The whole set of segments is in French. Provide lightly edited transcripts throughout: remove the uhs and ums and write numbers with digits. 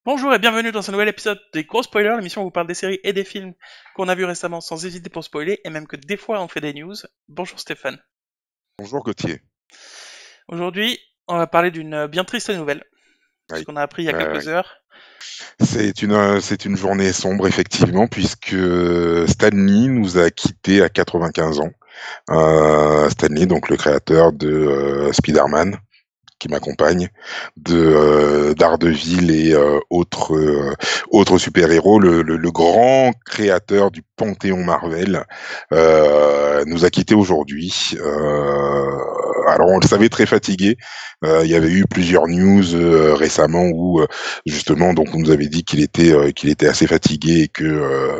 Bonjour et bienvenue dans un nouvel épisode des Gros Spoilers, l'émission où on vous parle des séries et des films qu'on a vus récemment sans hésiter pour spoiler, et même que des fois on fait des news. Bonjour Stéphane. Bonjour Gauthier. Aujourd'hui, on va parler d'une bien triste nouvelle, ce Oui. qu'on a appris il y a Ouais, ouais. quelques heures. C'est une journée sombre effectivement puisque Stan Lee nous a quittés à 95 ans. Stan Lee, donc le créateur de Spider-Man, qui m'accompagne, de Daredevil et autres super-héros, le grand créateur du panthéon Marvel, nous a quittés aujourd'hui. Alors on le savait très fatigué. Il y avait eu plusieurs news récemment où justement donc on nous avait dit qu'il était assez fatigué et que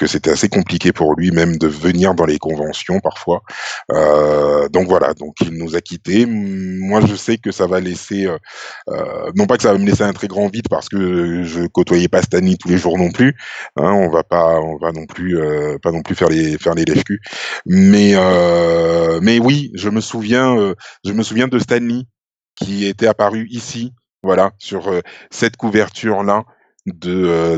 c'était assez compliqué pour lui même de venir dans les conventions parfois. Donc voilà, donc il nous a quittés. Moi, je sais que ça va laisser, non pas que ça va me laisser un très grand vide parce que je côtoyais pas Stanley tous les jours non plus. Hein, on va non plus, pas non plus faire les lèche-culs. Mais oui, je me souviens de Stanley qui était apparu ici, voilà, sur cette couverture-là de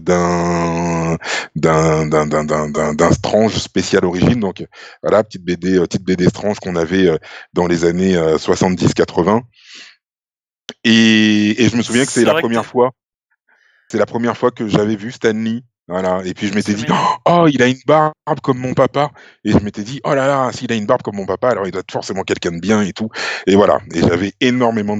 d'un Strange spécial origine. Donc voilà, petite BD Strange qu'on avait dans les années 70-80. Et je me souviens que C'est vrai que c'est la première fois que j'avais vu Stanley. Voilà. Et puis je m'étais dit, j'imagine. oh, il a une barbe comme mon papa. Et je m'étais dit, oh là là, s'il a une barbe comme mon papa, alors il doit être forcément quelqu'un de bien et tout. Et voilà. Et j'avais énormément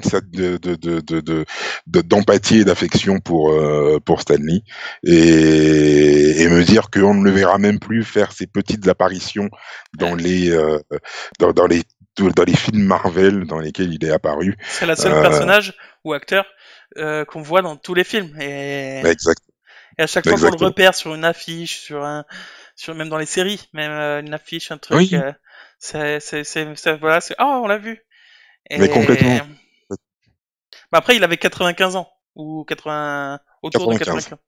d'empathie et d'affection pour Stanley. Et me dire qu'on ne le verra même plus faire ses petites apparitions dans Ouais. les, dans les films Marvel dans lesquels il est apparu. C'est la seule Euh, personnage ou acteur qu'on voit dans tous les films. exact, Et à chaque fois qu'on le exactement. repère sur une affiche, même dans les séries, même une affiche, un truc, Oui, voilà, oh, on l'a vu. mais Et complètement. bah après, il avait 95 ans, ou 80, autour de 95, 95.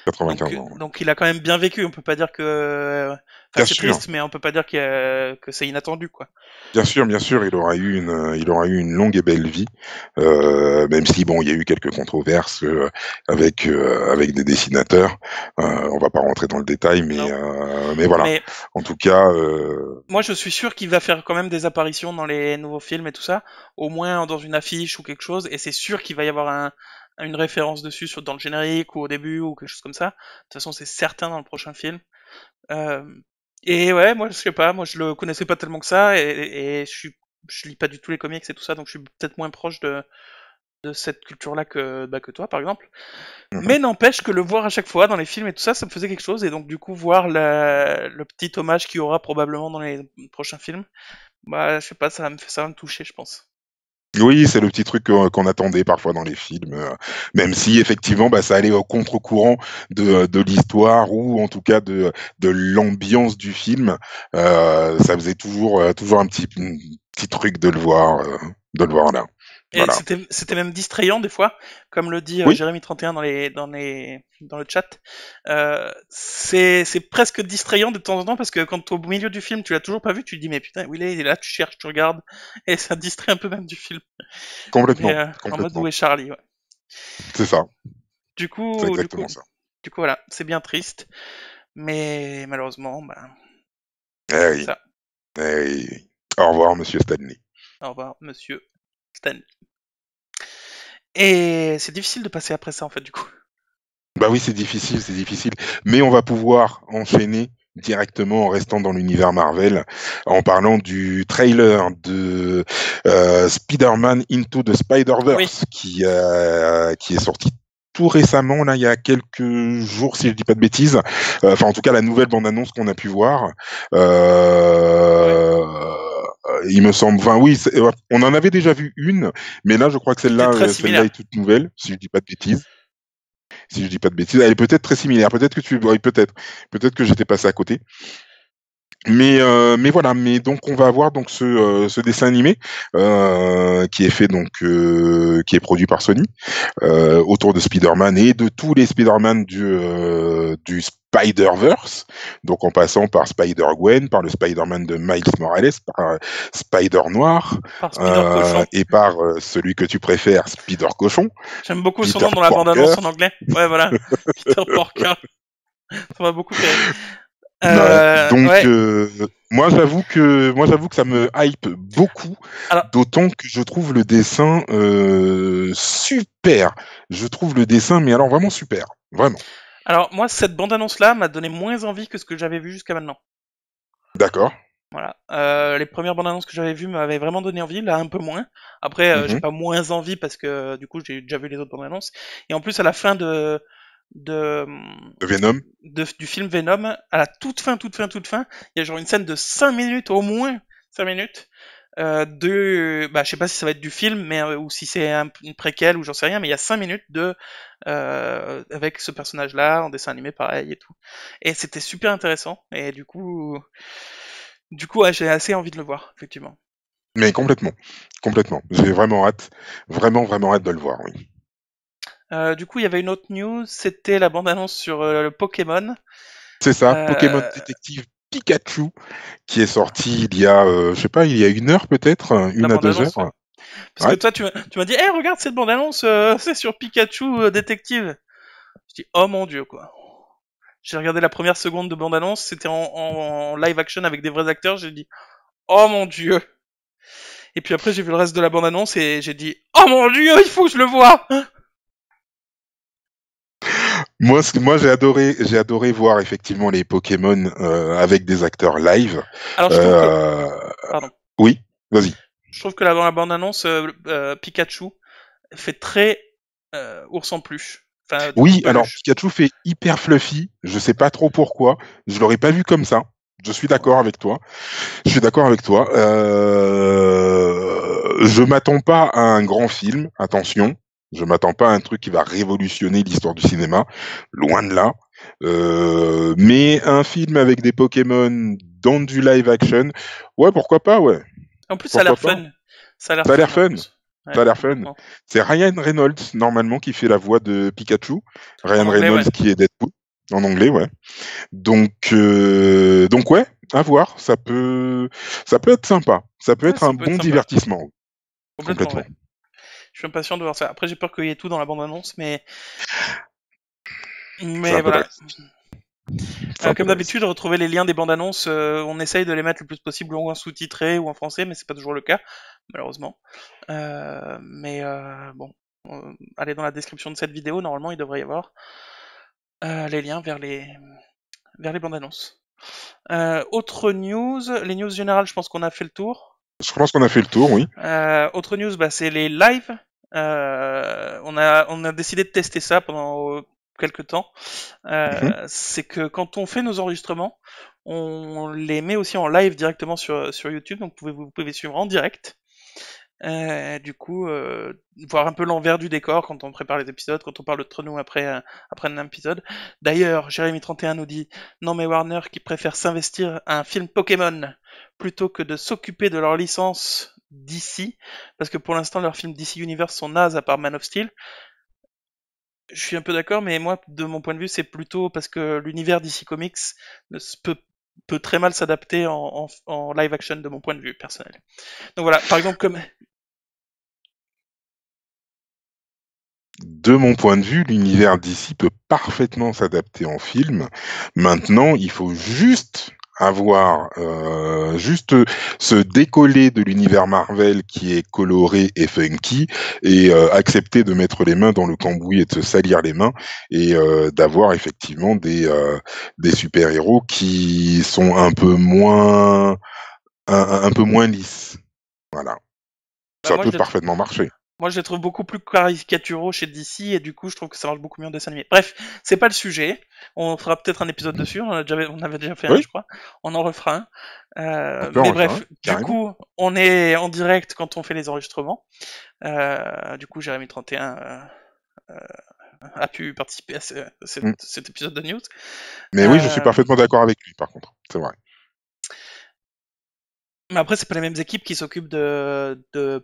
95 ans. Ouais. Donc il a quand même bien vécu. On peut pas dire que, enfin Bien c'est sûr, triste, mais on peut pas dire que c'est inattendu, quoi. bien sûr, il aura eu une longue et belle vie, même si bon, il y a eu quelques controverses avec des dessinateurs. On va pas rentrer dans le détail, Non. mais voilà. Mais En tout cas, moi, je suis sûr qu'il va faire quand même des apparitions dans les nouveaux films et tout ça, au moins dans une affiche ou quelque chose, et c'est sûr qu'il va y avoir une référence dessus dans le générique ou au début ou quelque chose comme ça. De toute façon, c'est certain dans le prochain film. Euh, et ouais, moi, je sais pas, moi, je le connaissais pas tellement que ça, et je lis pas du tout les comics et tout ça, donc je suis peut-être moins proche de cette culture-là que toi, par exemple. mhm. Mais n'empêche que le voir à chaque fois dans les films et tout ça, ça me faisait quelque chose. Et donc, du coup, voir le petit hommage qu'il y aura probablement dans les prochains films, bah, je sais pas, ça va me toucher, je pense. Oui, c'est le petit truc qu'on attendait parfois dans les films, même si effectivement, bah, ça allait au contre-courant de l'histoire ou en tout cas de l'ambiance du film. Ça faisait toujours un petit truc de le voir là. Et Voilà. c'était même distrayant des fois, comme le dit Oui, Jérémy31 dans le chat. C'est presque distrayant de temps en temps parce que quand au milieu du film, tu l'as toujours pas vu, tu te dis mais putain, où il est là, tu cherches, tu regardes, et ça distrait un peu même du film. Mais complètement, en mode complètement. où est Charlie, ouais. C'est ça, Du c'est coup, du coup, exactement ça. du coup, voilà, c'est bien triste. Mais malheureusement, bah, Eh c'est oui, ça. eh oui. Au revoir, Monsieur Stanley. Au revoir, monsieur Stan. Et c'est difficile de passer après ça, en fait, du coup. Bah oui, c'est difficile, mais on va pouvoir enchaîner directement en restant dans l'univers Marvel, en parlant du trailer de Spider-Man Into the Oui, Spider-Verse qui est sorti tout récemment, là, il y a quelques jours, si je dis pas de bêtises. Enfin, en tout cas, la nouvelle bande-annonce qu'on a pu voir. ouais. Il me semble, enfin oui, on en avait déjà vu une, mais là, je crois que Qui était très celle-là similaire. est toute nouvelle, si je dis pas de bêtises. Si je dis pas de bêtises, elle est peut-être très similaire. Peut-être que tu, oui, peut-être que j'étais passé à côté. Mais voilà, mais donc on va avoir donc ce dessin animé qui est fait donc qui est produit par Sony autour de Spider-Man et de tous les Spider-Man du Spider-Verse, donc en passant par Spider-Gwen, par le Spider-Man de Miles Morales, par Spider-Noir Par Spider Cochon. et par celui que tu préfères, Spider-Cochon, J'aime beaucoup son Peter nom dans la Porker. bande-annonce en anglais. Ouais, voilà. Peter Porker. Ça m'a beaucoup fait rire. Ouais. Donc Ouais. moi j'avoue que ça me hype beaucoup, Alors, d'autant que je trouve le dessin super. Je trouve le dessin mais alors vraiment super, vraiment. alors moi, cette bande-annonce-là m'a donné moins envie que ce que j'avais vu jusqu'à maintenant. D'accord. Voilà. Les premières bandes annonces que j'avais vues m'avaient vraiment donné envie, là un peu moins. Après, j'ai Mhm. pas moins envie parce que du coup j'ai déjà vu les autres bandes annonces. Et en plus, à la fin de, Venom. du film Venom, à la toute fin, il y a genre une scène de 5 minutes au moins, 5 minutes, bah je sais pas si ça va être du film, mais ou si c'est une préquelle ou j'en sais rien, mais il y a 5 minutes avec ce personnage-là en dessin animé pareil et tout. Et c'était super intéressant. Et du coup, ouais, j'ai assez envie de le voir, effectivement. Mais complètement, complètement. J'ai vraiment hâte, vraiment vraiment hâte de le voir. Oui. Du coup, il y avait une autre news, c'était la bande-annonce sur le Pokémon. C'est ça, Pokémon Euh, Détective Pikachu, qui est sorti il y a, je sais pas, il y a 1 heure peut-être, la 1 à 2 heures. bande-annonce, ouais. Parce que Ouais. toi, tu m'as dit, hey, regarde cette bande-annonce, c'est sur Pikachu détective. Je dis, oh mon dieu, quoi. J'ai regardé la première seconde de bande-annonce, c'était en live action avec des vrais acteurs, j'ai dit, oh mon dieu. Et puis après, j'ai vu le reste de la bande-annonce et j'ai dit, oh mon dieu, il faut que je le voie. Moi, j'ai adoré voir effectivement les Pokémon avec des acteurs live. Alors, je trouve que, Euh, pardon, oui, vas-y. je trouve que là, dans la bande-annonce, Pikachu fait très ours en peluche. Enfin, ours Oui, alors peluche. Pikachu fait hyper fluffy. Je sais pas trop pourquoi. Je l'aurais pas vu comme ça. Je suis d'accord avec toi. Je suis d'accord avec toi. Je m'attends pas à un grand film. Attention. Je m'attends pas à un truc qui va révolutionner l'histoire du cinéma. Loin de là. Mais un film avec des Pokémon dans du live action, ouais, pourquoi pas, ouais. En plus, ça a Pourquoi l'air pas. fun. Ça a l'air Ça a l'air fun, en fun. plus. Ça Ouais, a l'air fun. complètement. C'est Ryan Reynolds, normalement, qui fait la voix de Pikachu. En Ryan anglais, ouais. Reynolds qui est Deadpool. En anglais, ouais. Donc ouais, à voir. Ça peut être sympa. Ça peut Ouais, être un ça peut être bon sympa. divertissement. Complètement, Complètement. ouais. Je suis impatient de voir ça. Après, j'ai peur qu'il y ait tout dans la bande-annonce, C'est mais un peu voilà. triste. C'est un peu Comme triste. d'habitude, retrouver les liens des bandes annonces, on essaye de les mettre le plus possible ou en sous-titré ou en français, mais c'est pas toujours le cas, malheureusement. Bon, allez dans la description de cette vidéo, normalement il devrait y avoir les liens vers les bandes annonces. Autre news, les news générales, je pense qu'on a fait le tour. Je pense qu'on a fait le tour, oui. Autre news, bah, c'est les lives. On a décidé de tester ça pendant quelques temps. Mhm. C'est que quand on fait nos enregistrements, on les met aussi en live directement sur YouTube, donc vous pouvez suivre en direct. Du coup, voir un peu l'envers du décor quand on prépare les épisodes, quand on parle de nous après un épisode. D'ailleurs, Jérémy31 nous dit non mais Warner qui préfère s'investir à un film Pokémon plutôt que de s'occuper de leur licence DC, parce que pour l'instant leurs films DC Universe sont nazes à part Man of Steel. Je suis un peu d'accord, mais moi, de mon point de vue, c'est plutôt parce que l'univers DC Comics ne se peut très mal s'adapter en live action de mon point de vue personnel. Donc voilà, par exemple comme De mon point de vue, l'univers d'ici peut parfaitement s'adapter en film. Maintenant, il faut juste juste se décoller de l'univers Marvel qui est coloré et funky et accepter de mettre les mains dans le cambouis et de se salir les mains et d'avoir effectivement des super-héros qui sont un peu moins lisses. Voilà. bah, Ça peut parfaitement marcher. moi, je les trouve beaucoup plus caricaturaux chez DC et du coup, je trouve que ça marche beaucoup mieux en dessin animé. Bref, c'est pas le sujet. On fera peut-être un épisode dessus. On avait déjà fait un, Oui, je crois. On en refera un. on peut en Mais refaire un, bref, du carrément. coup, on est en direct quand on fait les enregistrements. Du coup, Jérémy31 a pu participer à Mm. cet épisode de news. Mais oui, je suis Euh, parfaitement d'accord avec lui, par contre. C'est vrai. Mais après, c'est pas les mêmes équipes qui s'occupent de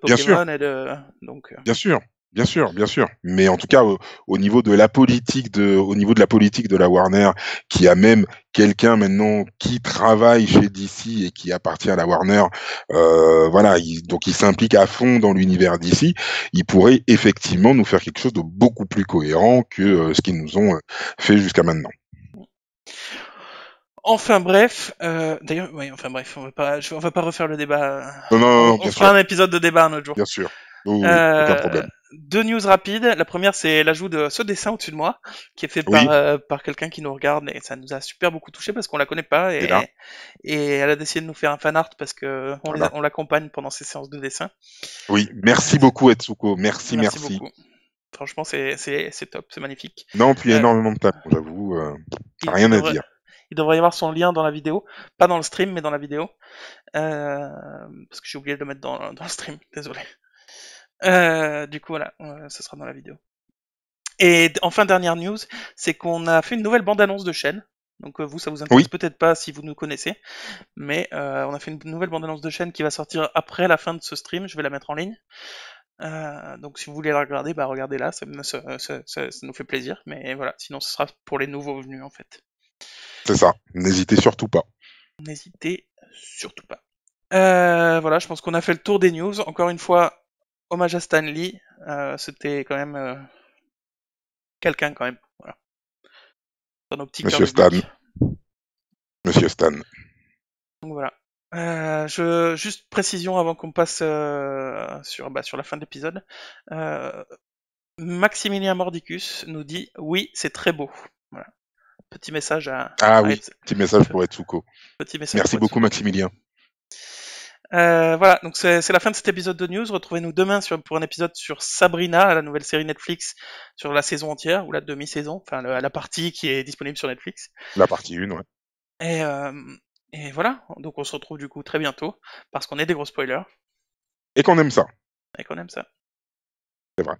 Bien sûr, Pokémon et de donc. bien sûr, bien sûr, bien sûr. Mais en tout cas, au niveau de la politique au niveau de la politique de la Warner, qui a même quelqu'un maintenant qui travaille chez DC et qui appartient à la Warner, voilà, donc il s'implique à fond dans l'univers DC. Il pourrait effectivement nous faire quelque chose de beaucoup plus cohérent que ce qu'ils nous ont fait jusqu'à maintenant. Enfin bref, d'ailleurs, oui, enfin bref, on va pas refaire le débat. Non, non, non, non, On bien fera sûr, un épisode de débat un autre jour. bien sûr. Oui, oui, oui, aucun problème. Deux news rapides. La première, c'est l'ajout de ce dessin au-dessus de moi, qui est fait Oui, par quelqu'un qui nous regarde, et ça nous a super beaucoup touché parce qu'on la connaît pas, c'est là, et elle a décidé de nous faire un fan art parce que voilà. on l'accompagne pendant ses séances de dessin. Oui, merci beaucoup Etsuko, merci, Merci merci. beaucoup. Franchement, c'est top, c'est magnifique. Non, puis Euh, énormément de talent, j'avoue, il rien à devrait, dire. il devrait y avoir son lien dans la vidéo, pas dans le stream, mais dans la vidéo. Parce que j'ai oublié de le mettre dans le stream, désolé. Du coup, voilà, ce sera dans la vidéo. Et enfin, dernière news, c'est qu'on a fait une nouvelle bande-annonce de chaîne. Donc vous, ça vous Oui, intéresse peut-être pas si vous nous connaissez, mais on a fait une nouvelle bande-annonce de chaîne qui va sortir après la fin de ce stream. Je vais la mettre en ligne. Donc si vous voulez la regarder, bah regardez-la, ça nous fait plaisir. Mais voilà, sinon ce sera pour les nouveaux venus en fait. c'est ça. N'hésitez surtout pas. N'hésitez surtout pas. Voilà, je pense qu'on a fait le tour des news. Encore une fois, hommage à Stan Lee. C'était quand même quelqu'un quand même. Voilà. Dans nos petits cœurs Monsieur de Stan, geek. Monsieur Stan. Donc voilà. Juste précision avant qu'on passe sur la fin de l'épisode. Euh, Maximilien Mordicus nous dit oui, c'est très beau. Voilà. Petit message Ah à oui, petit message pour Etsuko. petit message Merci pour beaucoup Etsuko. Maximilien. Voilà, donc c'est la fin de cet épisode de news. Retrouvez-nous demain pour un épisode sur Sabrina, la nouvelle série Netflix, sur la saison entière, ou la demi-saison, enfin la partie qui est disponible sur Netflix. La partie 1, ouais. Et, voilà, donc on se retrouve du coup très bientôt, parce qu'on est des gros spoilers, Et qu'on aime ça, et qu'on aime ça. c'est vrai.